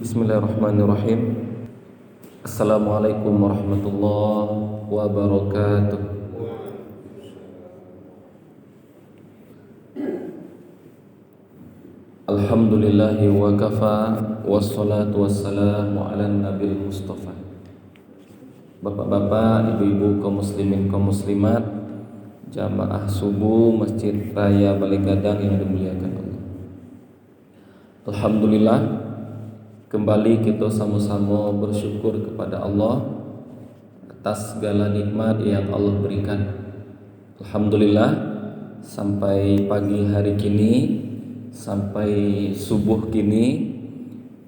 Bismillahirrahmanirrahim. Assalamualaikum warahmatullahi wabarakatuh. Alhamdulillahi wa kafa, wassalatu wassalamu ala nabil mustafa. Bapak-bapak, ibu-ibu, kaum muslimin, kaum muslimat, jamaah subuh Masjid Raya Balegadang yang dimuliakan Allah. Alhamdulillah, kembali kita sama-sama bersyukur kepada Allah atas segala nikmat yang Allah berikan. Alhamdulillah, sampai pagi hari kini, sampai subuh kini,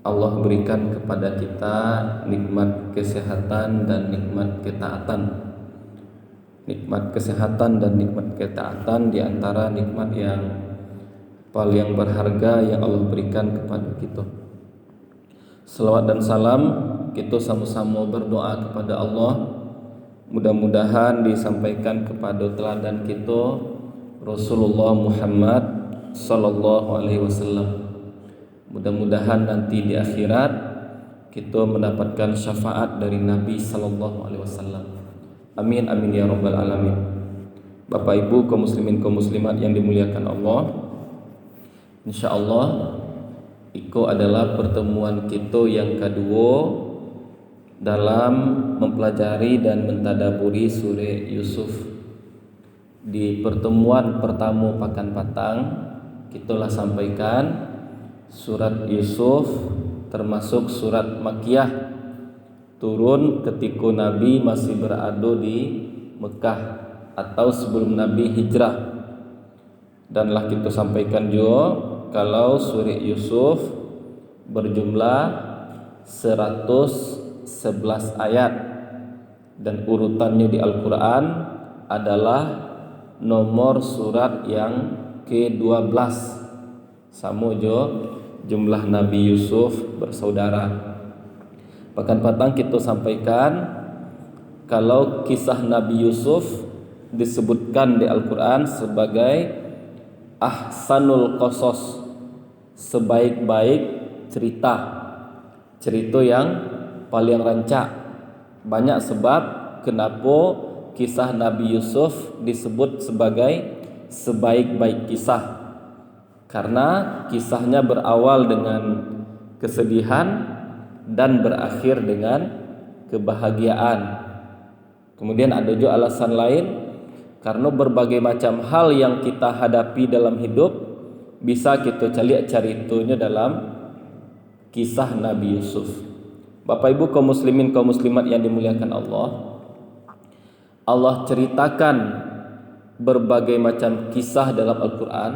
Allah berikan kepada kita nikmat kesehatan dan nikmat ketaatan. Nikmat kesehatan dan nikmat ketaatan di antara nikmat yang paling berharga yang Allah berikan kepada kita. Salawat dan salam kita sama-sama berdoa kepada Allah, mudah-mudahan disampaikan kepada teladan kita Rasulullah Muhammad sallallahu alaihi wasallam. Mudah-mudahan nanti di akhirat kita mendapatkan syafaat dari Nabi sallallahu alaihi wasallam. Amin amin ya rabbal alamin. Bapak Ibu kaum muslimin kaum muslimat yang dimuliakan Allah, insyaallah itu adalah pertemuan kita yang kedua dalam mempelajari dan mentadaburi surah Yusuf. Di pertemuan pertama Pakan Patang, kita telah sampaikan surat Yusuf termasuk surat Makkiyah, turun ketika Nabi masih berada di Mekah atau sebelum Nabi hijrah. Dan telah kita sampaikan juga kalau surah Yusuf berjumlah 111 ayat dan urutannya di Al-Quran adalah nomor surat yang ke-12. Sama jo jumlah Nabi Yusuf bersaudara. Pekan petang kita sampaikan kalau kisah Nabi Yusuf disebutkan di Al-Quran sebagai ahsanul qasas, sebaik-baik cerita yang paling rancak. Banyak sebab kenapa kisah Nabi Yusuf disebut sebagai sebaik-baik kisah, karena kisahnya berawal dengan kesedihan dan berakhir dengan kebahagiaan. Kemudian ada juga alasan lain, karena berbagai macam hal yang kita hadapi dalam hidup bisa kita cari ceritanya dalam kisah Nabi Yusuf. Bapak Ibu kaum muslimin kaum muslimat yang dimuliakan Allah, Allah ceritakan berbagai macam kisah dalam Al-Quran.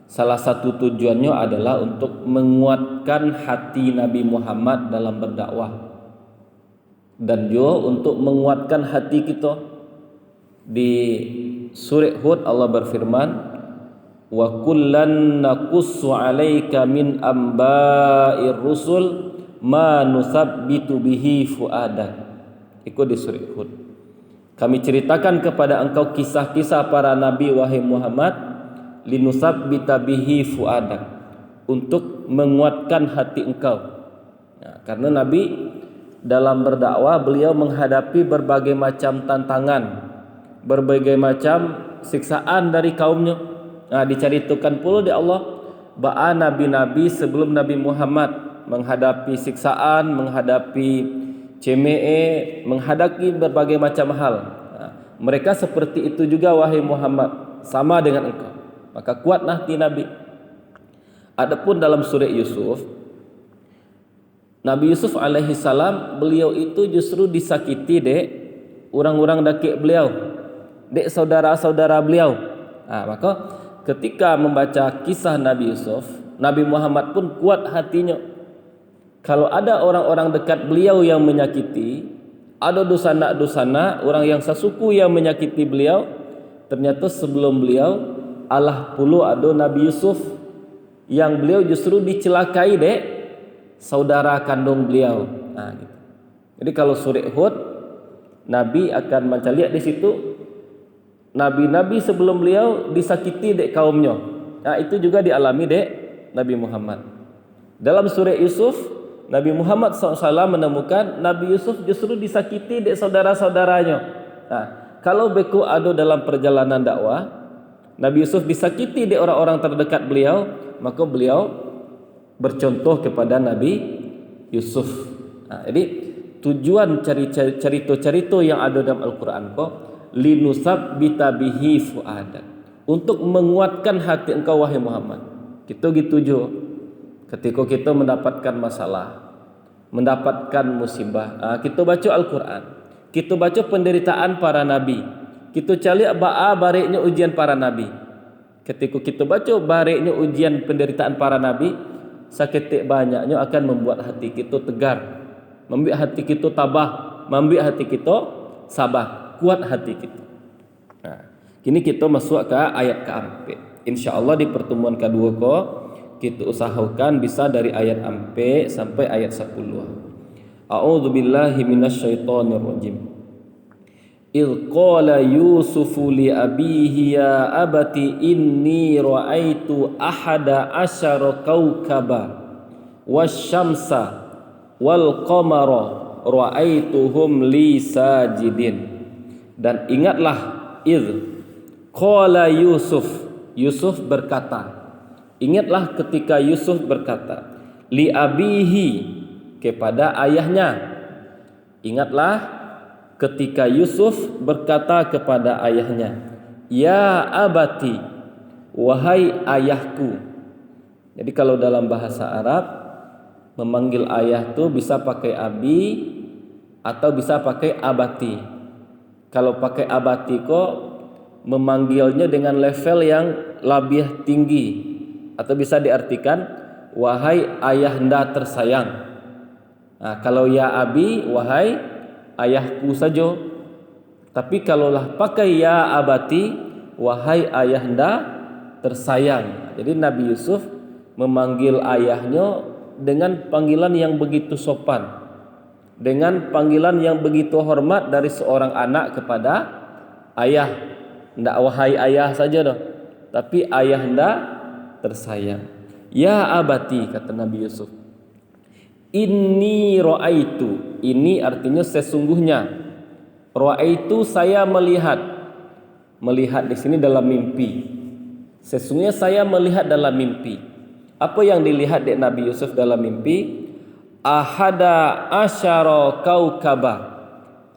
Salah satu tujuannya adalah untuk menguatkan hati Nabi Muhammad dalam berdakwah, dan juga untuk menguatkan hati kita. Di surah Hud Allah berfirman, wa kullan naqussu 'alaika min amba'ir rusul ma nusabbitu bihi fuadak. Itu di surah Hud. Kami ceritakan kepada engkau kisah-kisah para nabi wahai Muhammad, linusabbita bihi fuadak, untuk menguatkan hati engkau. Nah, karena Nabi dalam berdakwah beliau menghadapi berbagai macam tantangan, berbagai macam siksaan dari kaumnya. Nah, diceritakan pula di Allah bahwa nabi-nabi sebelum Nabi Muhammad menghadapi siksaan, menghadapi cemee, menghadapi berbagai macam hal. Nah, mereka seperti itu juga wahai Muhammad, sama dengan engkau. Maka kuatlah hati Nabi. Adapun dalam surah Yusuf, Nabi Yusuf alaihi salam, beliau itu justru disakiti dek orang-orang dakik beliau, dek saudara-saudara beliau. Nah, maka ketika membaca kisah Nabi Yusuf, Nabi Muhammad pun kuat hatinya. Kalau ada orang-orang dekat beliau yang menyakiti, ada dosana-dosana orang yang sesuku yang menyakiti beliau, ternyata sebelum beliau Allah puluh ada Nabi Yusuf yang beliau justru dicelakai dek saudara kandung beliau. Nah, gitu. Jadi kalau surah Hud, Nabi akan mencari di situ nabi-nabi sebelum beliau disakiti dek kaumnya. Nah, itu juga dialami dek Nabi Muhammad. Dalam surah Yusuf, Nabi Muhammad SAW menemukan Nabi Yusuf justru disakiti oleh saudara-saudaranya. Nah, kalau beku ada dalam perjalanan dakwah, Nabi Yusuf disakiti oleh orang-orang terdekat beliau, maka beliau bercontoh kepada Nabi Yusuf. Nah, jadi tujuan cerita-cerita yang ada dalam Al-Quran kok linusab bitabihi fuadak, untuk menguatkan hati engkau wahai Muhammad. Kita gitu ketika kita mendapatkan masalah, mendapatkan musibah, kita baca Al-Quran, kita baca penderitaan para nabi, kita cari bareknya ujian para nabi. Ketika kita baca bareknya ujian penderitaan para nabi, seketik banyaknya akan membuat hati kita tegar, membuat hati kita tabah, membuat hati kita sabar, kuat hati kita. Nah, kini kita masuk ke ayat keempat. InsyaAllah di pertemuan kedua kok kita usahakan bisa dari ayat 4 sampai ayat 10. A'udzubillahi minasyaitonirrajim. Il qala Yusufu li abihi ya abati inni ra'aitu ahada asyara kaukaba wasyamsa wal qamara ra'aituhum li sajidin. Dan ingatlah idh qala Yusuf berkata, ingatlah ketika Yusuf berkata li abihi, kepada ayahnya. Ingatlah ketika Yusuf berkata kepada ayahnya, ya abati, wahai ayahku. Jadi kalau dalam bahasa Arab memanggil ayah itu bisa pakai abi atau bisa pakai abati. Kalau pakai abati kok memanggilnya dengan level yang lebih tinggi, atau bisa diartikan wahai ayahanda tersayang. Nah, kalau ya abi, wahai ayahku saja. Tapi kalaulah pakai ya abati, wahai ayahanda tersayang. Jadi Nabi Yusuf memanggil ayahnya dengan panggilan yang begitu sopan, dengan panggilan yang begitu hormat dari seorang anak kepada ayah. Tidak wahai ayah saja dah, tapi ayahanda tersayang. Ya abati, kata Nabi Yusuf, inni ra'aitu, ini artinya sesungguhnya, ra'aitu saya melihat, melihat di sini dalam mimpi. Sesungguhnya saya melihat dalam mimpi. Apa yang dilihat dari Nabi Yusuf dalam mimpi? Ahada asyara kaukaba.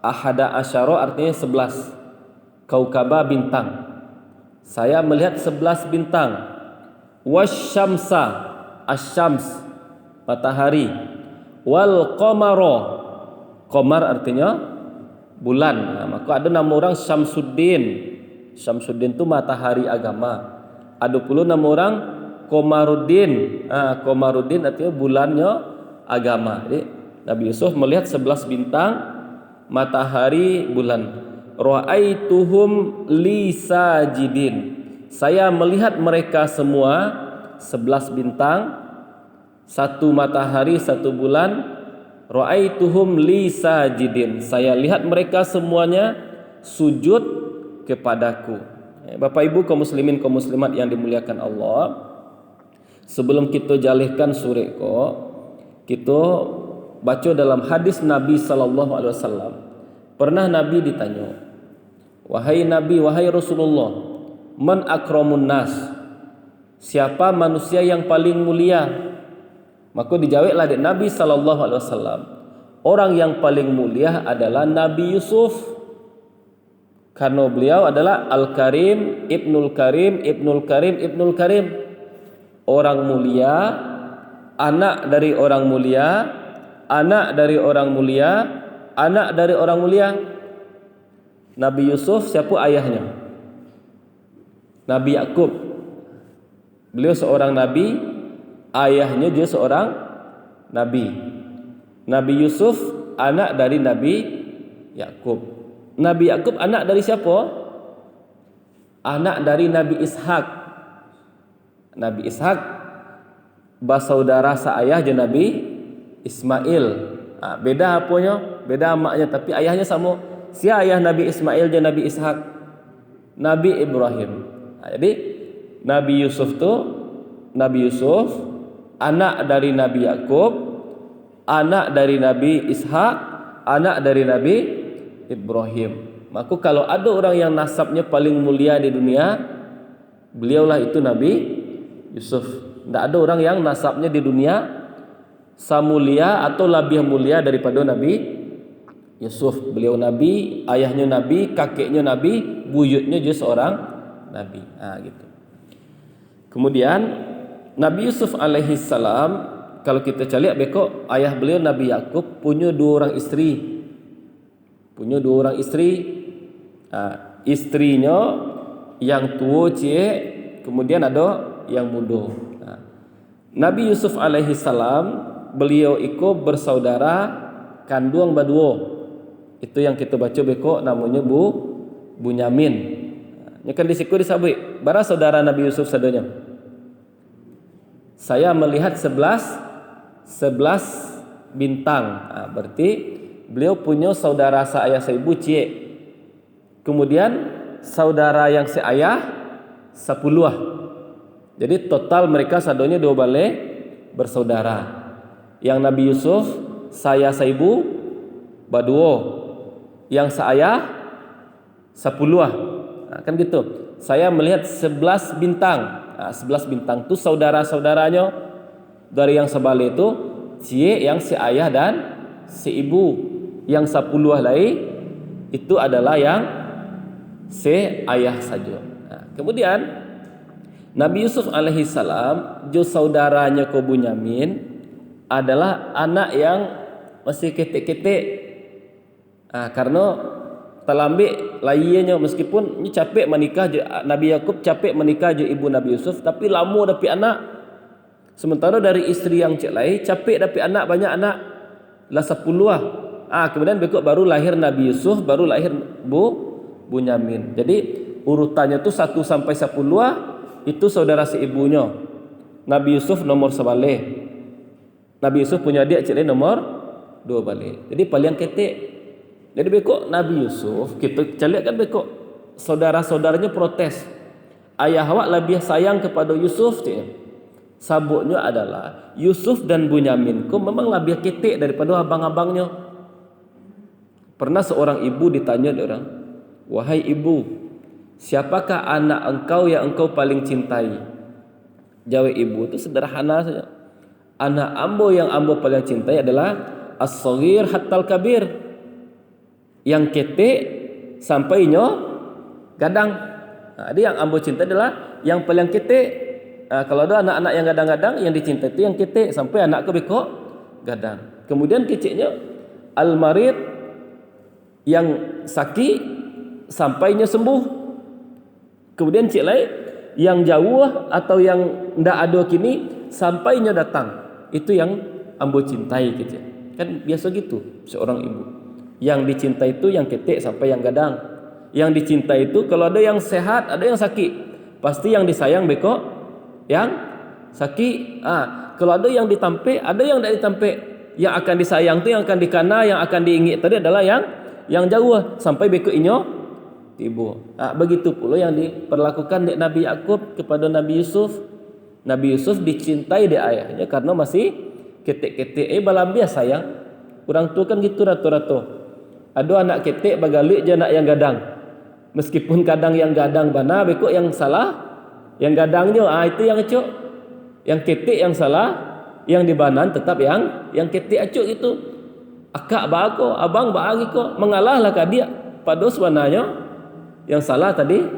Ahada asyara artinya 11. Kaukaba bintang. Saya melihat 11 bintang. Wasyamsa, asyams matahari. Wal qamara, qamar artinya bulan. Nah, maka ada nama orang Syamsuddin. Syamsuddin itu matahari agama. Ada pula nama orang Komaruddin. Komaruddin artinya bulannya agama. Jadi Nabi Yusuf melihat 11 bintang, matahari, bulan. Ra'aituhum li sajidin. Saya melihat mereka semua 11 bintang, 1 matahari, 1 bulan. Ra'aituhum li sajidin. Saya lihat mereka semuanya sujud kepadaku. Bapak Ibu kaum muslimin kaum muslimat yang dimuliakan Allah, sebelum kita jalihkan surah kok, kita baca dalam hadis Nabi sallallahu alaihi wasallam. Pernah Nabi ditanya, wahai Nabi, wahai Rasulullah, man akramun nas, siapa manusia yang paling mulia? Maka dijawablah oleh Nabi sallallahu alaihi wasallam, orang yang paling mulia adalah Nabi Yusuf, karena beliau adalah Al-Karim, Ibnul Karim, Ibnul Karim, Ibnul Karim, orang mulia, anak dari orang mulia, anak dari orang mulia, anak dari orang mulia. Nabi Yusuf siapa ayahnya? Nabi Yakub. Beliau seorang nabi, ayahnya dia seorang nabi. Nabi Yusuf anak dari Nabi Yakub. Nabi Yakub anak dari siapa? Anak dari Nabi Ishak. Nabi Ishak bersaudara seayah je Nabi Ismail. Beda apanya? Beda maknya, tapi ayahnya sama. Siapa ayah Nabi Ismail dan Nabi Ishak? Nabi Ibrahim. Jadi Nabi Yusuf tu, Nabi Yusuf anak dari Nabi Yakub, anak dari Nabi Ishak, anak dari Nabi Ibrahim. Maka kalau ada orang yang nasabnya paling mulia di dunia, beliaulah itu Nabi Yusuf. Tidak ada orang yang nasabnya di dunia samulia atau lebih mulia daripada Nabi Yusuf. Beliau Nabi, ayahnya Nabi, kakeknya Nabi, buyutnya juga seorang Nabi. Gitu. Kemudian Nabi Yusuf alaihi salam, kalau kita cari beko ayah beliau Nabi Yakub punya dua orang istri. Punya dua orang istri. Istrinya yang tua cie, kemudian ada yang muda. Nabi Yusuf alaihi salam beliau iko bersaudara kandung baduo. Itu yang kita baca beko namanya Bunyamin. Ini kan disiku disabui. Bara saudara Nabi Yusuf sadanya. Saya melihat 11 bintang. Berarti beliau punya saudara seayah seibu cie. Kemudian saudara yang seayah 10. Jadi total mereka sadonya 2 balik bersaudara. Yang Nabi Yusuf saya seibu baduo. Yang seayah 10. Kan gitu. Saya melihat 11 bintang. 11 bintang itu saudara-saudaranya dari yang sebalik itu cie yang si ayah dan si ibu. Yang 10 lain itu adalah yang si ayah saja. Kemudian Nabi Yusuf alaihi salam jo saudaranya ko Bunyamin adalah anak yang masih ketek-ketek. Karena terlambat lainnya meskipun ini capek menikah je, Nabi Yakub capek menikah je ibu Nabi Yusuf, tapi lama dapat anak. Sementara dari istri yang cek lain capek dapat anak, banyak anak lah 10. Kemudian bekok baru lahir Nabi Yusuf, baru lahir Bunyamin. Jadi urutannya tu 1 sampai 10 itu saudara seibunya. Nabi Yusuf nomor 11. Nabi Yusuf punya adik cek lain nomor 2 balik. Jadi paling ketek. Jadi bekok Nabi Yusuf, kita cari kan bekok saudara-saudaranya protes. Ayah awak lebih sayang kepada Yusuf. Sabuknya adalah Yusuf dan Bunyamin kau memang lebih ketek daripada abang-abangnya. Pernah seorang ibu ditanya orang, wahai ibu, siapakah anak engkau yang engkau paling cintai? Jawab ibu itu sederhana saja. Anak ambo yang ambo paling cintai adalah as-saghir hattal kabir. Yang ketek sampainya gadang. Jadi yang ambo cinta adalah yang paling ketek. Kalau ada anak-anak yang gadang-gadang, yang dicintai itu yang ketek sampai anak ke bekok gadang. Kemudian keciknya al-marid yang sakit sampainya sembuh. Kemudian cik lain yang jauh atau yang ndak ada kini sampainya datang. Itu yang ambo cintai kecik. Kan biasa gitu seorang ibu. Yang dicintai itu yang ketek sampai yang gadang. Yang dicintai itu kalau ada yang sehat, ada yang sakit, pasti yang disayang bekok yang sakit. Kalau ada yang ditampe, ada yang tidak ditampe. Yang akan disayang itu yang akan dikana, yang akan diingit tadi adalah yang jauh sampai bekok inyo tiba. Begitu pula yang diperlakukan oleh Nabi Yakub kepada Nabi Yusuf. Nabi Yusuf dicintai oleh ayahnya karena masih ketek-ketek. Balambia sayang. Orang tua kan gitu rata-rata. Ada anak ketek bagaluik je anak yang gadang. Meskipun kadang yang gadang bana bekok yang salah, yang gadangnya itu yang acuk. Yang ketek yang salah, yang dibanan tetap yang ketek acuk itu. Akak bago, abang baagi ko mengalahlah ka dia. Padahal sebenarnya yang salah tadi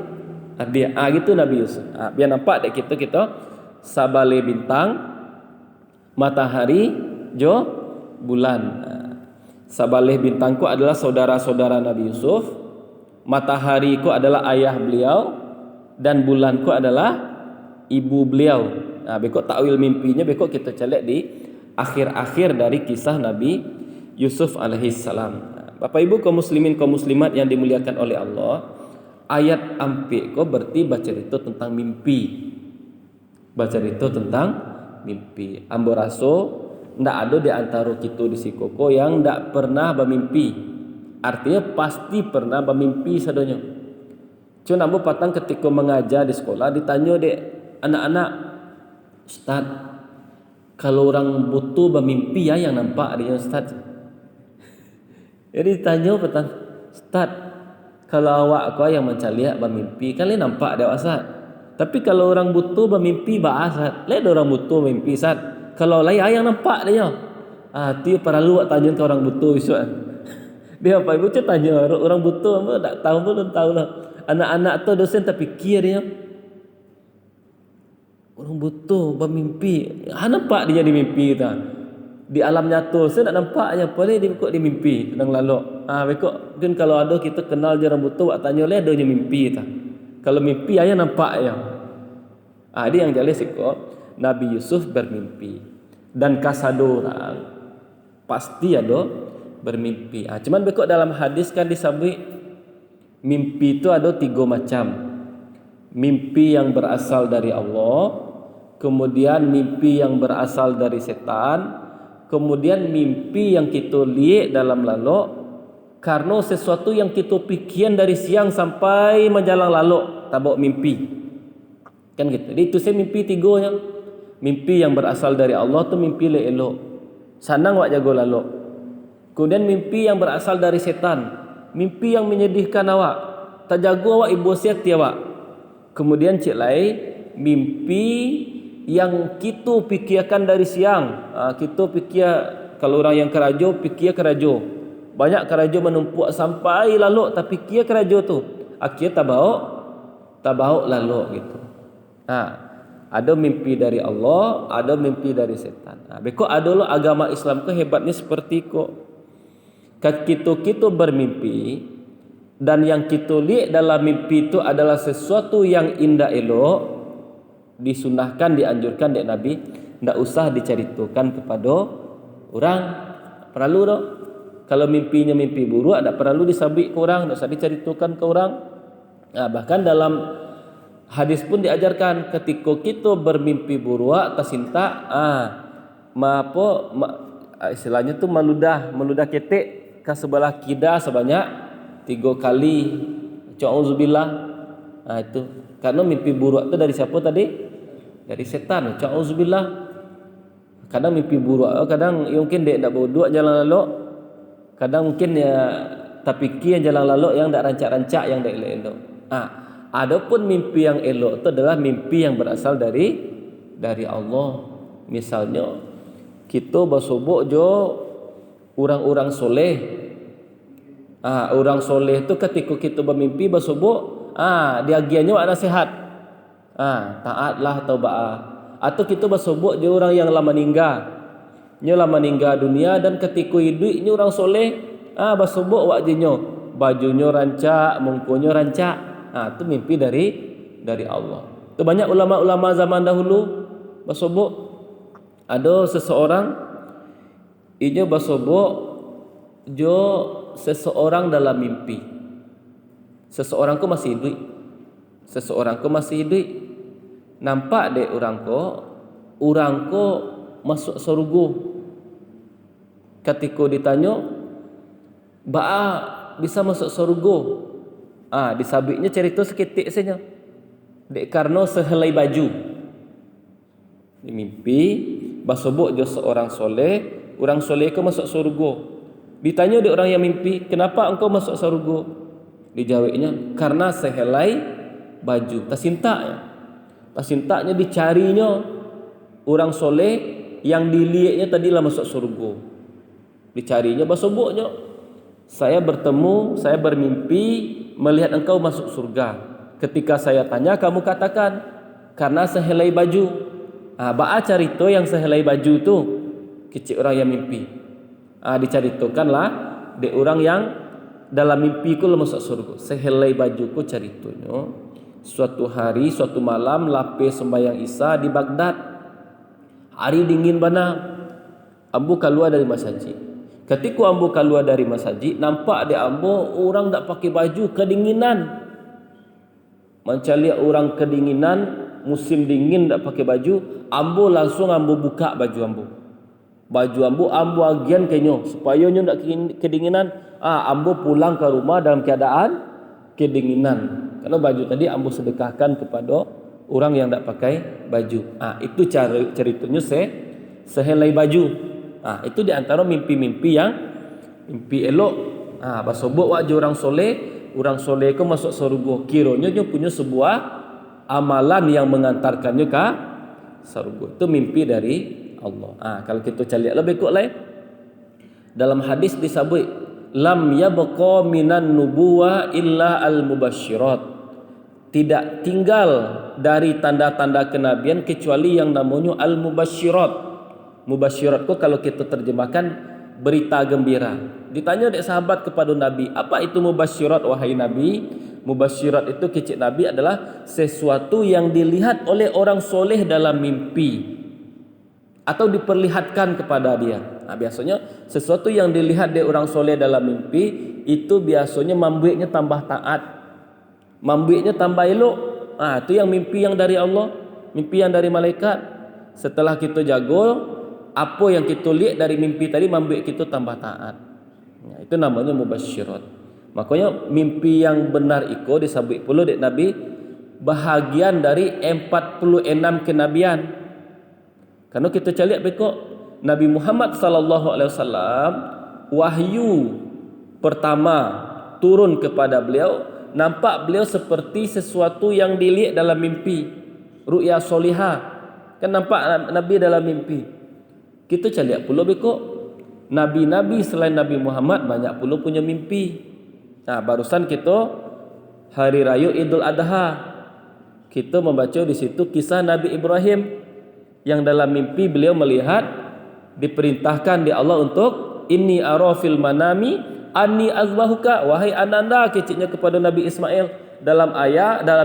dia. Gitu Nabi Yusuf. Biar nampak dek kita sabale bintang, matahari, jo bulan. Sabaleh bintangku adalah saudara-saudara Nabi Yusuf, matahariku adalah ayah beliau, dan bulanku adalah ibu beliau. Bekok takwil mimpinya bekok kita celek di akhir-akhir dari kisah Nabi Yusuf alaihissalam. Bapak Ibu kaum muslimin kaum muslimat yang dimuliakan oleh Allah, ayat ampe ko berarti baca itu tentang mimpi. Baca itu tentang mimpi. Ambo raso ndak ada di antara kita di Sikoko yang ndak pernah bermimpi. Artinya pasti pernah bermimpi sadanya. Cuma ambo patang ketika mengajar di sekolah ditanya dek anak-anak, Ustaz, Kalau orang butuh bermimpi ya yang nampak dia Ustaz. Jadi tanya petang, Ustaz, kalau awak kau yang mencaliak bermimpi, kalian nampak dia Ustaz. Tapi kalau orang butuh bermimpi bahasa, lihat orang butuh bermimpi Ustaz. Kalau lain yang nampak dia. Dia perlu awak tanya ke orang butuh Ustaz. Dia apa ibu tanya orang butuh apa tak tahu pun belum tahu lah. Anak-anak tu dosen tak fikir dia. Orang butuh bermimpi. Nampak dia di mimpi kita. Di alam nyata saya tak nampaknya. Boleh dia ikut di mimpi sedang lalu. Bekok mungkin kalau ada kita kenal je orang butuh awak tanya le adanya mimpi ta. Kalau mimpi ayah nampak ya. Dia yang jelas ikut Nabi Yusuf bermimpi. Dan kasado orang pasti ada bermimpi. Cuman bekok dalam hadis kan disebut mimpi itu ada 3 macam. Mimpi yang berasal dari Allah, kemudian mimpi yang berasal dari setan, kemudian mimpi yang kita lihat dalam lalu karena sesuatu yang kita pikiran dari siang sampai menjelang lalu tabok mimpi. Kan gitu. Jadi itu saya mimpi 3-nya. Mimpi yang berasal dari Allah tu mimpi elok. Sanang awak jago lalu. Kemudian mimpi yang berasal dari setan, mimpi yang menyedihkan awak, tak jago awak ibu siati awak. Kemudian cik lain, mimpi yang kita fikirkan dari siang. Kita fikir kalau orang yang kerajo, fikir kerajo. Banyak kerajo menumpuk sampai lalu tak fikir kerajo tu. Akhirnya tak bau lalu gitu. Ada mimpi dari Allah, ada mimpi dari setan. Bekok ada lo agama Islam ke hebatnya seperti kok. Kita bermimpi dan yang kita lihat dalam mimpi itu adalah sesuatu yang indah elok, disunahkan, dianjurkan oleh Nabi, tidak usah diceritakan kepada orang. Perlu dong. Kalau mimpinya mimpi buruk, tidak perlu disabik ke orang, tidak usah diceritakan ke orang. Bahkan dalam hadis pun diajarkan ketika kita bermimpi buruk tersinta, istilahnya tu meludah ketek ke sebelah kida sebanyak 3 kali. Auzubillah. Itu karena mimpi buruk itu dari siapa tadi? Dari setan. Auzubillah. Kadang mimpi buruk, kadang mungkin dia tak bodoh jalan lalu, kadang mungkin ya tak fikir jalan lalu yang tak rancak-rancak, yang tak elok-elok. Adapun mimpi yang elok itu adalah mimpi yang berasal dari Allah. Misalnya kita bersobok jo orang-orang soleh. Orang soleh itu ketika kita bermimpi bersobok, dia agiannya ada sehat. Taatlah atau atau kita bersobok je orang yang lama meninggal dunia, dan ketika hidupnya orang soleh, bersobok wajahnya, bajunya rancak, mungkunya rancak. Itu mimpi dari Allah. Itu banyak ulama-ulama zaman dahulu bersobok. Ada seseorang ijo bersobok jo seseorang dalam mimpi. Seseorang ko masih hidup. Nampak dek orang ko masuk surga. Ketika ditanya, bisa masuk surga? Disabitnya cerita seketik saja. Dek karena sehelai baju. Di mimpi bersobok jo seorang soleh, orang soleh ko masuk surga. Ditanya dek orang yang mimpi, kenapa engkau masuk surga? Dijawabnya, karena sehelai baju. Tasintanya dicarinya orang soleh yang dilihatnya tadilah masuk surga. Dicarinya bersoboknya, saya bermimpi melihat engkau masuk surga. Ketika saya tanya, kamu katakan karena sehelai baju. Cerita yang sehelai baju tu kecil orang yang mimpi. Diceritakanlah de orang yang dalam mimpi ku masuk surga. Sehelai baju ku ceritanya. Suatu hari, suatu malam lapis sembahyang Isya di Baghdad. Hari dingin bana. Ambu keluar dari masjid. Ketika ambu keluar dari masjid, nampak dia ambu orang tak pakai baju, kedinginan. Mencari orang kedinginan, musim dingin tak pakai baju, ambu langsung ambu buka baju ambu. Baju ambu agian kenyo supaya nyo tak kedinginan. Ambu pulang ke rumah dalam keadaan kedinginan. Karena baju tadi ambu sedekahkan kepada orang yang tak pakai baju. Itu ceritanya sehelai baju. Itu di antara mimpi-mimpi yang mimpi elok. Basobok wak orang soleh ke masuk surga. Kiranya dia punya sebuah amalan yang mengantarkannya ke surga. Itu mimpi dari Allah. Kalau kita cari lebih kuat lain, dalam hadis disebut lam yabqa minan nubuwah illa al mubasyirat. Tidak tinggal dari tanda-tanda kenabian kecuali yang namanya al mubasyirat. Mubasyirat itu kalau kita terjemahkan berita gembira. Ditanya oleh sahabat kepada Nabi, apa itu mubasyirat wahai Nabi? Mubasyirat itu kecil Nabi adalah sesuatu yang dilihat oleh orang soleh dalam mimpi atau diperlihatkan kepada dia. Biasanya sesuatu yang dilihat dari orang soleh dalam mimpi itu biasanya membuatnya tambah taat, membuatnya tambah elok. Itu yang mimpi yang dari Allah, mimpi yang dari malaikat. Setelah kita jago, apa yang kita lihat dari mimpi tadi membuat kita tambah taat. Itu namanya mubasyirat. Makanya mimpi yang benar itu disebut pula oleh Nabi bahagian dari 46 kenabian. Karena kita cari bekok Nabi Muhammad sallallahu alaihi wasallam, wahyu pertama turun kepada beliau, nampak beliau seperti sesuatu yang dilihat dalam mimpi, ru'ya solihah. Kan nampak Nabi dalam mimpi. Kita cari pula bekok nabi-nabi selain Nabi Muhammad banyak pula punya mimpi. Barusan kita hari raya Idul Adha, kita membaca di situ kisah Nabi Ibrahim yang dalam mimpi beliau melihat diperintahkan di Allah untuk inni ara fil manami anni azbahuka, wahai ananda, keciknya kepada Nabi Ismail. Dalam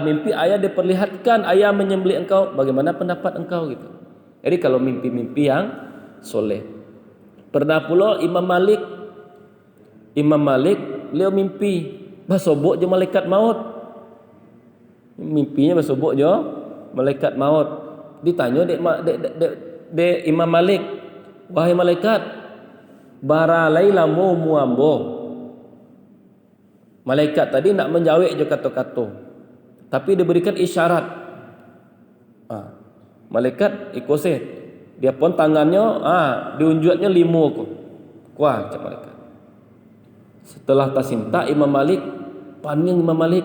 mimpi ayah diperlihatkan ayah menyembelih engkau, bagaimana pendapat engkau gitu. Jadi kalau mimpi-mimpi yang soleh. Pernah pula Imam Malik beliau mimpi basobok je malaikat maut. Mimpinya basobok je malaikat maut. Ditanya dek Imam Malik, wahai malaikat, baralai lamu muambo. Malaikat tadi nak menjawab je kata-kata, tapi diberikan isyarat. Malaikat ikose, dia pun tangannya diunjuknya 5 ko. Kuah cak malaikat. Setelah tasinta Imam Malik, paning Imam Malik.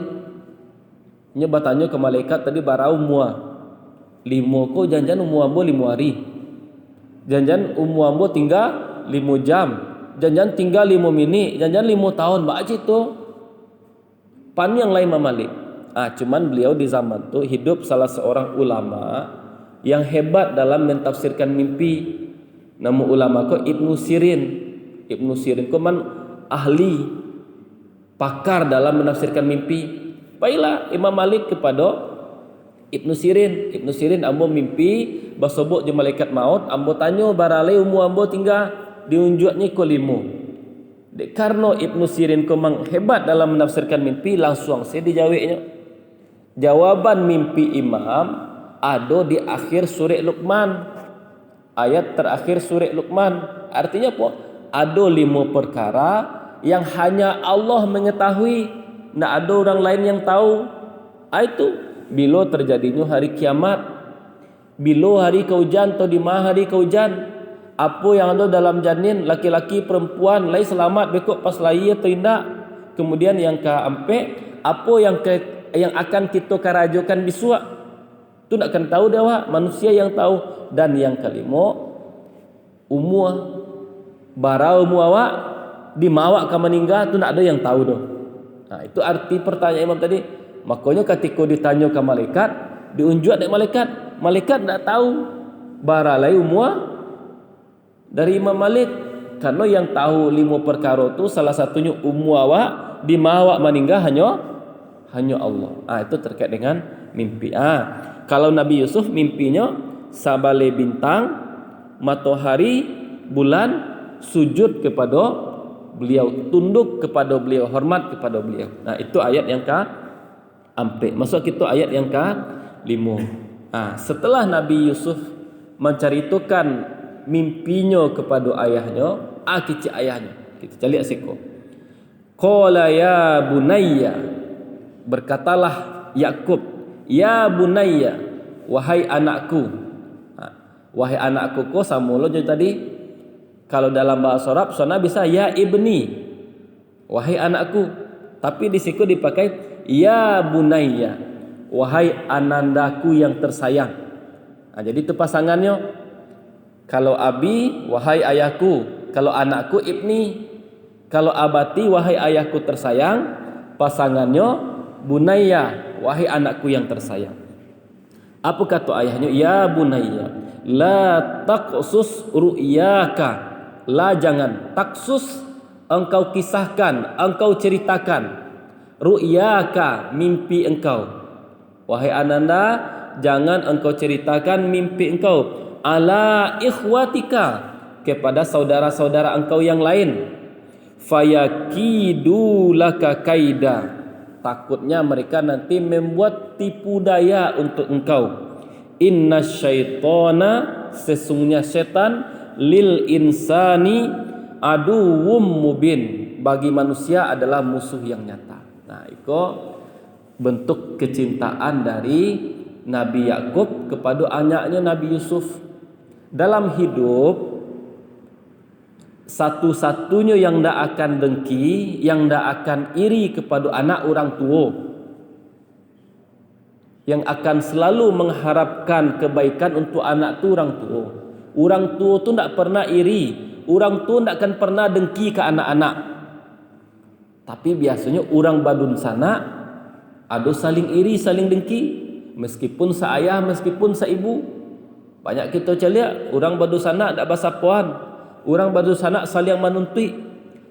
Nya bertanya ke malaikat tadi barau mua. 5 ko janjan umuambo 5 hari. Janjan umuambo tinggal 5 jam. Janjan tinggal 5 minit, janjan 5 tahun. Baca itu. Pan yang lain Imam Malik. Cuman beliau di zaman itu hidup salah seorang ulama yang hebat dalam mentafsirkan mimpi. Nama ulama ko Ibnu Sirin. Ibnu Sirin ko man ahli pakar dalam menafsirkan mimpi. Baiklah Imam Malik kepada Ibnu Sirin, ambo mimpi basobok je malaikat maut, ambo tanya barale umur ambo tinggal diunjuknya ko 5. Karena Ibnu Sirin ko mang hebat dalam menafsirkan mimpi, langsung saya dijawabnya. Jawaban mimpi Imam ada di akhir surah Luqman. Ayat terakhir surah Luqman. Artinya apa? Ada 5 perkara yang hanya Allah mengetahui, tidak ada orang lain yang tahu. Itu bila terjadinya hari kiamat, bila hari keujan atau di mana hari keujan, apa yang ada dalam janin, laki-laki perempuan lain selamat bekok pas lahir atau tidak. Kemudian yang keempat, apa yang akan kita karajokan besok, itu nak akan tahu dah manusia yang tahu. Dan yang kelima, umur barau muawak di mawak ka meninggal tu nak ada yang tahu dah. Itu arti pertanyaan Imam tadi. Makanya ketika ditanya ke malaikat, diunjuk dek malaikat tak tahu baralai umur dari Imam Malik. Karena yang tahu 5 perkara tu salah satunya umur awak di mawak meninggal hanya Allah. Itu terkait dengan mimpi. Kalau Nabi Yusuf mimpinya sabale bintang, matahari, bulan sujud kepada beliau, tunduk kepada beliau, hormat kepada beliau. Itu ayat yang ke-4. Masuk kita ayat yang ke-5. Setelah Nabi Yusuf menceritakan mimpinya kepada ayahnya, kecil ayahnya. Kita cari asiko. Qala ya bunayya, berkatalah Yakub, ya bunayya, wahai anakku. wahai anakku ko samulo jadi tadi. Kalau dalam bahasa Arab sana bisa ya ibni, wahai anakku. Tapi di situ dipakai ya bunayya, wahai anandaku yang tersayang. Nah, jadi itu pasangannya. Kalau abi, wahai ayahku. Kalau anakku ibni. Kalau abati, wahai ayahku tersayang. Pasangannya bunayya, wahai anakku yang tersayang. Apa kata ayahnya? Ya bunayya, la taqsus ru'yaka. La jangan, taksus engkau kisahkan, engkau ceritakan. Ru'yaka, mimpi engkau. Wahai ananda, jangan engkau ceritakan mimpi engkau. Ala ikhwatika, kepada saudara-saudara engkau yang lain. Fayakidu laka kaida, takutnya mereka nanti membuat tipu daya untuk engkau. Inna syaitana, sesungguhnya setan, lil insani aduwwum mubin, bagi manusia adalah musuh yang nyata. Nah, itu bentuk kecintaan dari Nabi Yakub kepada anaknya Nabi Yusuf. Dalam hidup, satu-satunya yang tidak akan dengki, yang tidak akan iri kepada anak orang tua, yang akan selalu mengharapkan kebaikan untuk anak tu orang tua. Orang tua tu tidak pernah iri, orang tua tidak akan pernah dengki ke anak-anak. Tapi biasanya orang badun sana ada saling iri, saling dengki, meskipun seayah, meskipun seibu. Banyak kita celiak orang badun sana tidak bahasa puan, orang badun sana saling menuntut.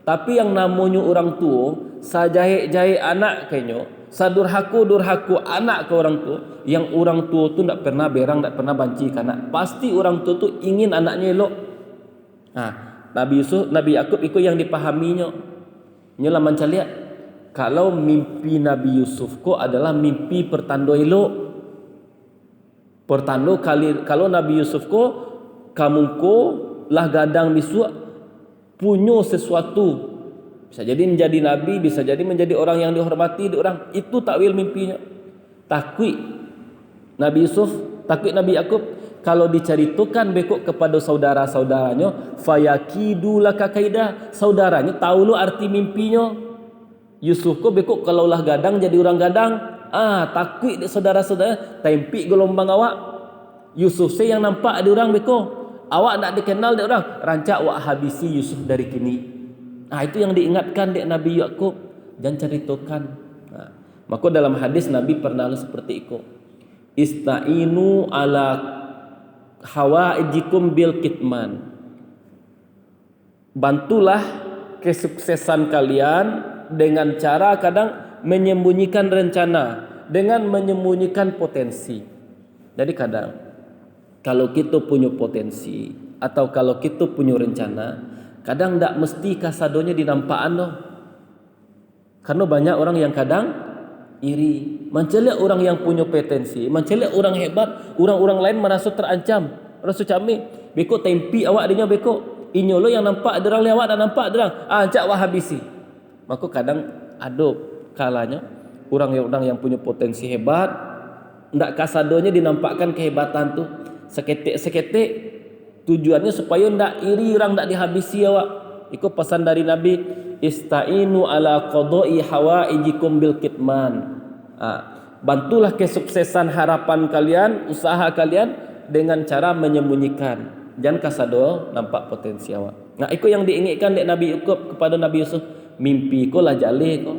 Tapi yang namanya orang tua, sajahit-jahit anak kayaknya, sadurhaku anak ke orang tua, yang orang tua tu tidak pernah berang, tidak pernah banci ke anak. Pasti orang tua tu ingin anaknya elok. Nah, Nabi Yakub itu yang dipahaminya. Nyolah mencaliak, kalau mimpi Nabi Yusuf ko adalah mimpi pertanda elok. Pertanda kalau Nabi Yusuf ko kamu ko lah gadang bisu punya sesuatu. Bisa jadi menjadi nabi, bisa jadi menjadi orang yang dihormati di orang. Itu takwil mimpinya. Takwil Nabi Yusuf, takwil Nabi Yakub, kalau diceritakan bekok kepada saudara-saudaranya, fayakidu laka kaida, saudaranya tahu lu arti mimpinya. Yusuf ko bekok kalau lah gadang jadi orang gadang. Takwil saudara-saudara, tempi gelombang awak. Yusuf saya yang nampak ada orang bekok. Awak tak dikenal dia orang, rancak awak habisi Yusuf dari kini. Itu yang diingatkan dek Nabi Yakub, jangan ceritakan. Maka dalam hadis Nabi pernah seperti itu. Ista'inu ala hawaijikum bil kitman. Bantulah kesuksesan kalian dengan cara kadang menyembunyikan rencana, dengan menyembunyikan potensi. Jadi kadang kalau kita punya potensi atau kalau kita punya rencana, kadang tidak mesti kasadonya dinampakan loh. Karena banyak orang yang kadang iri, menceliak orang yang punya potensi, menceliak orang hebat, orang-orang lain merasa terancam, merasa camik. Beko tempi awak adanya beko, inyolo yang nampak ada orang lewat dan nampak ada orang, cak wah habisi. Maka kadang ada kalanya orang yang punya potensi hebat, ndak kasadonya dinampakkan kehebatan tu. Seketik tujuannya supaya ndak iri orang, ndak dihabisi awak. Itu pesan dari Nabi, ista'inu ala qada'i hawaijikum bil kitman. Bantulah kesuksesan harapan kalian, usaha kalian dengan cara menyembunyikan. Jangan kasado nampak potensi awak. Itu yang diinginkan oleh Nabi Yakub kepada Nabi Yusuf. Mimpi ko lah jale ko.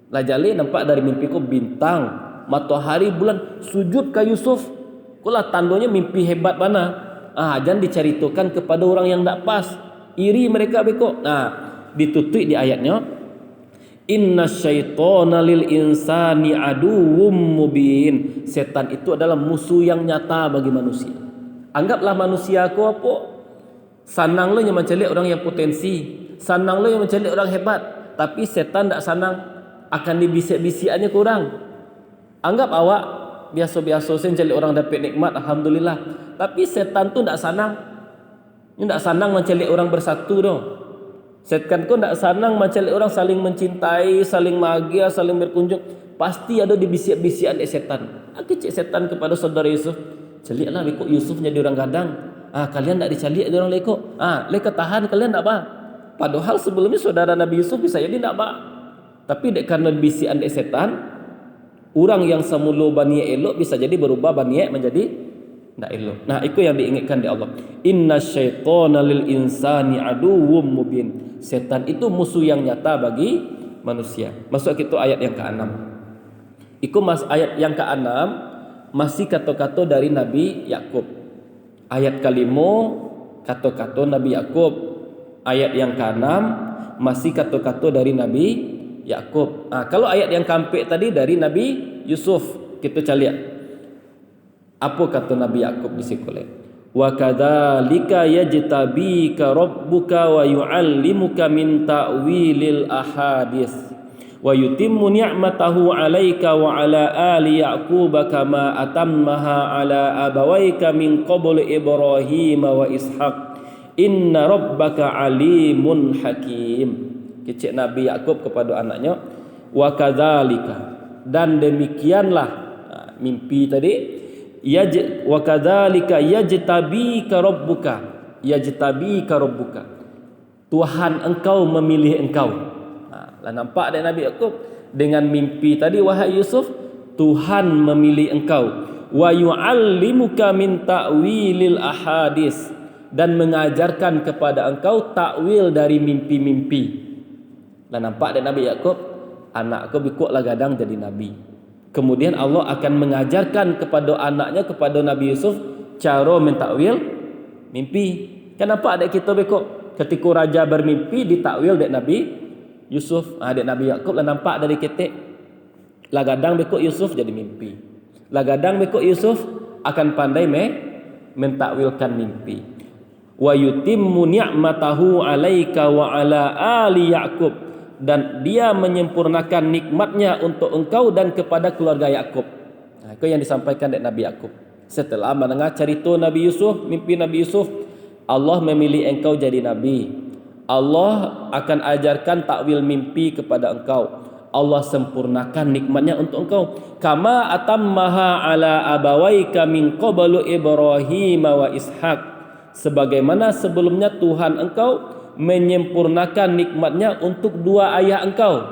Lah jale nampak dari mimpi ko bintang, matahari, bulan sujud ke Yusuf. Kulah tandanya mimpi hebat mana. Jangan diceritakan kepada orang yang tak pas. Iri mereka beko. Ditutup di ayatnya, inna syaitana lil insani aduwwum mubin. Setan itu adalah musuh yang nyata bagi manusia. Anggaplah manusia ko apa? Sanang lo yang mencari orang yang potensi, sanang lo yang mencari orang hebat. Tapi setan tak sanang, akan dibisik-bisikannya kurang. Anggap awak biasa-biasa sen cari orang dapat nikmat, alhamdulillah. Tapi setan tu tak sanang. Dia tak sanang mencari orang bersatu doh. Setan tu tak sanang mencari orang saling mencintai, saling bahagia, saling berkunjung. Pasti ada dibisik-bisikan setan. Kecik setan kepada saudara Yusuf. Caliaklah ikut Yusuf jadi orang gadang. Kalian tak dicaliak dia orang lekok. Leka tahan kalian tak apa. Padahal sebelumnya saudara Nabi Yusuf bisa jadi tak apa. Tapi dek karena bisian dek setan, orang yang semula baniak elok bisa jadi berubah baniak menjadi tak elok. Nah, itu yang diingatkan di Allah. Inna syaitana lil insani aduwwum mubin. Setan itu musuh yang nyata bagi manusia. Masuk itu ayat yang ke-6. Itu ayat yang ke-6 masih kata-kata dari Nabi Yakub. Ayat kelima kata-kata Nabi Yakub. Ayat yang ke-6 masih kata-kata dari Nabi Yakub. Kalau ayat yang keempat tadi dari Nabi Yusuf, kita caliak. Apa kata Nabi Yakub di situ? Wa kadzalika yajtabika rabbuka wa yu'allimuka min ta'wilil ahadits wa yutimmu ni'matahu 'alaika wa 'ala ali yaquba kama atammaha 'ala abawaika min qabl Ibrahim wa Ishaq inna rabbaka 'alimun hakim. Kecik Nabi Yakub kepada anaknya, wa kadzalika, dan demikianlah mimpi tadi, wa kadzalika yajtabika rabbuka, yajtabika rabbuka, Tuhan engkau memilih engkau. Lah nampak dari Nabi Yakub dengan mimpi tadi, wahai Yusuf, Tuhan memilih engkau. Wa yu'allimuka min ta'wilil ahadits, dan mengajarkan kepada engkau takwil dari mimpi-mimpi. Lah nampak dari Nabi Yakub, anakku bikuklah gadang jadi nabi. Kemudian Allah akan mengajarkan kepada anaknya, kepada Nabi Yusuf, cara mentakwil mimpi. Kenapa ada kita bekok ketika raja bermimpi ditakwil dek Nabi Yusuf, dek Nabi Yakub lah nampak dari ketek. Lah gadang bekok Yusuf jadi mimpi. Lah gadang bekok Yusuf akan pandai mentakwilkan mimpi. Wa yutimmu ni'matahu 'alaika wa 'ala ali Yaqub, dan dia menyempurnakan nikmatnya untuk engkau dan kepada keluarga Yakub. Itu yang disampaikan oleh Nabi Yakub. Setelah mendengar cerita Nabi Yusuf, mimpi Nabi Yusuf, Allah memilih engkau jadi nabi. Allah akan ajarkan takwil mimpi kepada engkau. Allah sempurnakan nikmatnya untuk engkau. Kama atammaha ala abawaika min qablu Ibrahim wa Ishaq. Sebagaimana sebelumnya Tuhan engkau menyempurnakan nikmatnya untuk dua ayah engkau.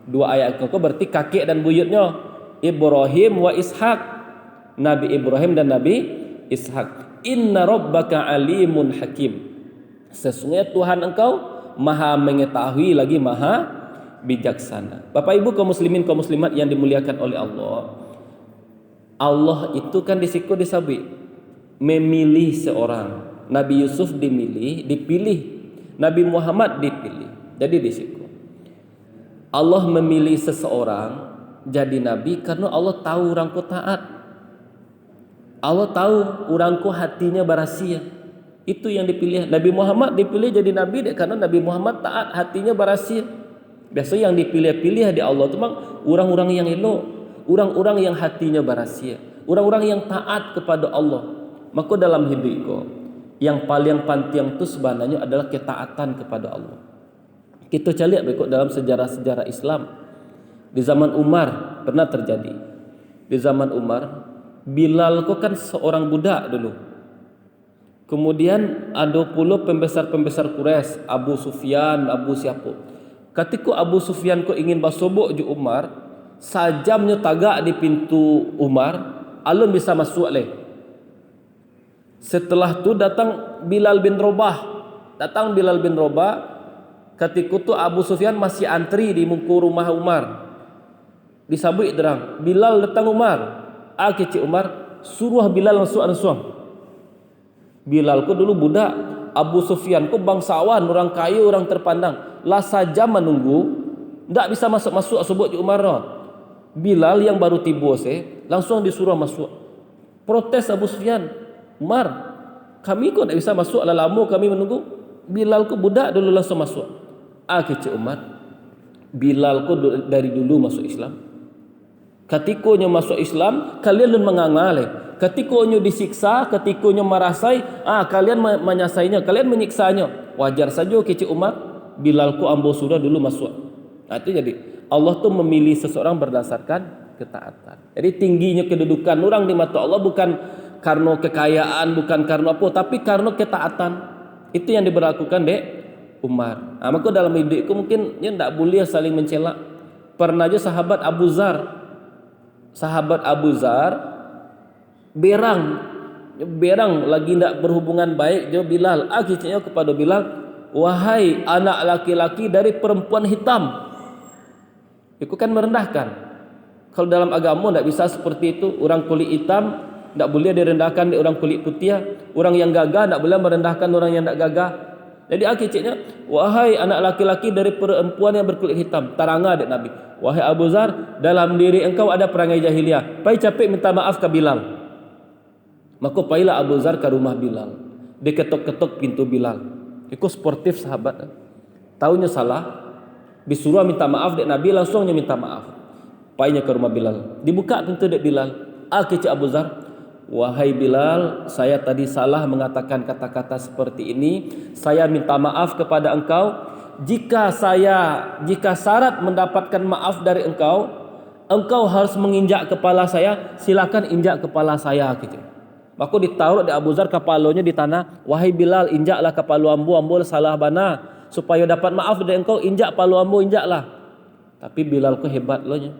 Dua ayah engkau berarti kakek dan buyutnya, Ibrahim wa Ishaq, Nabi Ibrahim dan Nabi Ishaq. Inna rabbaka alimun hakim. Sesungguhnya Tuhan engkau maha mengetahui lagi maha bijaksana. Bapak Ibu kaum muslimin kaum muslimat yang dimuliakan oleh Allah. Allah itu kan disiku disabit memilih seorang. Nabi Yusuf dipilih. Nabi Muhammad dipilih. Jadi di situ Allah memilih seseorang jadi nabi karena Allah tahu orangku taat. Allah tahu orangku hatinya barasia. Itu yang dipilih. Nabi Muhammad dipilih jadi nabi karena Nabi Muhammad taat, hatinya barasia. Biasa yang dipilih-pilih di Allah itu memang orang-orang yang elok, orang-orang yang hatinya barasia, orang-orang yang taat kepada Allah. Maka dalam hidup yang paling penting itu sebenarnya adalah ketaatan kepada Allah. Kita lihat berikut dalam sejarah-sejarah Islam. Di zaman Umar pernah terjadi. Di zaman Umar, Bilal kok kan seorang budak dulu. Kemudian ada pula pembesar-pembesar Quraisy, Abu Sufyan, Abu siapa. Ketika Abu Sufyan kok ingin basobok ju Umar, sajamnya tagak di pintu Umar, alun bisa masuk leh. Setelah tu datang Bilal bin Rabah. Ketika tu Abu Sufyan masih antri di muka rumah Umar. Disabik derang, Bilal datang Umar. Kecik Umar suruh Bilal langsung. Bilal ku dulu budak, Abu Sufyan ku bangsawan, orang kaya, orang terpandang. Lah saja menunggu, tak bisa masuk sebut di Umar. Bilal yang baru tiba langsung disuruh masuk. Protes Abu Sufyan, Umar, kami kok tak bisa masuk, lama kami menunggu. Bilal ku budak dulu langsung masuk. Kecik Umar, Bilal ku dari dulu masuk Islam. Ketikanya masuk Islam, kalian lun mengangal. Ketikanya disiksa, ketikanya merasai, kalian menyasainya, kalian menyiksanya. Wajar saja kecik Umar, Bilalku ambo sudah dulu masuk. Itu jadi Allah tuh memilih seseorang berdasarkan ketaatan. Jadi tingginya kedudukan orang di mata Allah bukan karena kekayaan, bukan karena apa, tapi karena ketaatan. Itu yang diberlakukan dek Umar. Maka dalam hidupku mungkin dia tidak boleh saling mencela. Pernah aja sahabat Abu Zar berang lagi tidak berhubungan baik dia Bilal. Akhirnya kepada Bilal, wahai anak laki-laki dari perempuan hitam. Itu kan merendahkan. Kalau dalam agama tidak bisa seperti itu. Orang kulit hitam tidak boleh direndahkan di orang kulit putih. Orang yang gagah tidak boleh merendahkan orang yang tidak gagah. Jadi akhirnya, wahai anak laki-laki dari perempuan yang berkulit hitam. Taranga adik Nabi, wahai Abu Zar, dalam diri engkau ada perangai jahiliyah. Pai capek minta maaf ke Bilal. Maka pailah Abu Zar ke rumah Bilal. Dia ketok-ketok pintu Bilal. Itu sportif sahabat. Taunya salah, disuruh minta maaf dek Nabi, langsungnya minta maaf. Painya ke rumah Bilal. Dibuka pintu dek Bilal. Akhirnya Abu Zar, wahai Bilal, saya tadi salah mengatakan kata-kata seperti ini. Saya minta maaf kepada engkau. Jika syarat mendapatkan maaf dari engkau harus menginjak kepala saya. Silakan injak kepala saya. Gitu. Maka ditaruh di Abu Zar kepalanya di tanah. Wahai Bilal, injaklah kepala ambo salah bana. Supaya dapat maaf dari engkau, injak palu ambo, injaklah. Tapi Bilal ku hebat lohnya.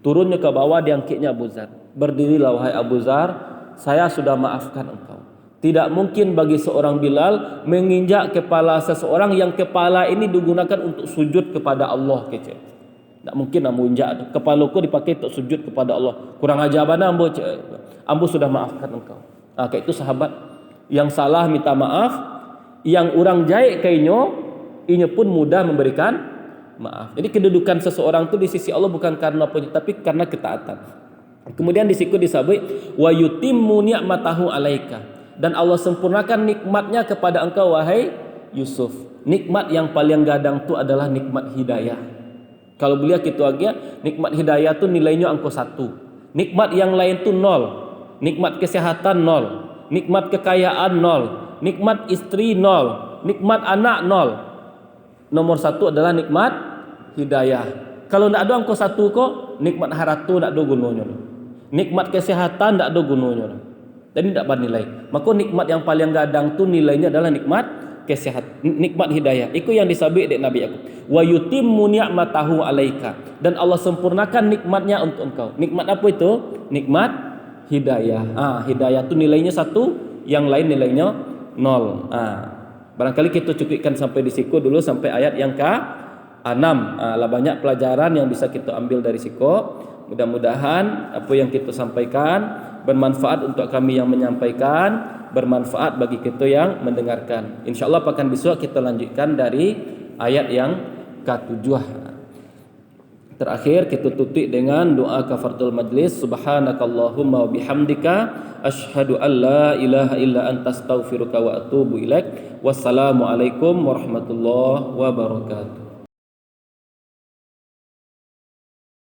Turunnya ke bawah, diangkitnya Abu Zar. Berdirilah wahai Abu Zar, saya sudah maafkan engkau. Tidak mungkin bagi seorang Bilal menginjak kepala seseorang yang kepala ini digunakan untuk sujud kepada Allah. Kecil. Tak mungkin ambo injak kepalaku dipakai untuk sujud kepada Allah. Kurang ajar bana ambo sudah maafkan engkau. Kayak itu sahabat yang salah minta maaf, yang orang jahit kainyo, inya pun mudah memberikan maaf. Jadi kedudukan seseorang itu di sisi Allah bukan karena apa, tapi karena ketaatan. Kemudian di situ disebut wa yutimmu ni'matahu alaika, dan Allah sempurnakan nikmatnya kepada engkau wahai Yusuf. Nikmat yang paling gadang itu adalah nikmat hidayah. Kalau beliau gitu aja, nikmat hidayah itu nilainya angka 1. Nikmat yang lain itu 0. Nikmat kesehatan 0. Nikmat kekayaan 0. Nikmat istri 0. Nikmat anak 0. Nomor 1 adalah nikmat hidayah. Kalau tidak ada angka 1 kok, nikmat haratu tidak ada gunanya. Nikmat kesehatan tidak ada gunanya. Jadi tidak bernilai. Maka nikmat yang paling gadang itu nilainya adalah nikmat kesehatan, nikmat hidayah. Itu yang disabik oleh Nabi aku. Wa yutimmu ni'matahu alaika, dan Allah sempurnakan nikmatnya untuk engkau. Nikmat apa itu? Nikmat hidayah. Hidayah itu nilainya 1, yang lain nilainya 0. Barangkali kita cukupkan sampai di siku dulu, sampai ayat yang ke-6. Lah banyak pelajaran yang bisa kita ambil dari siku. Mudah-mudahan apa yang kita sampaikan bermanfaat untuk kami yang menyampaikan, bermanfaat bagi kita yang mendengarkan. InsyaAllah pekan besok kita lanjutkan dari ayat yang ke-7. Terakhir kita tutup dengan doa kafaratul majlis. Subhanakallahumma wa bihamdika asyhadu an la ilaha illa anta astaghfiruka wa atubu ilaik. Wassalamualaikum warahmatullahi wabarakatuh.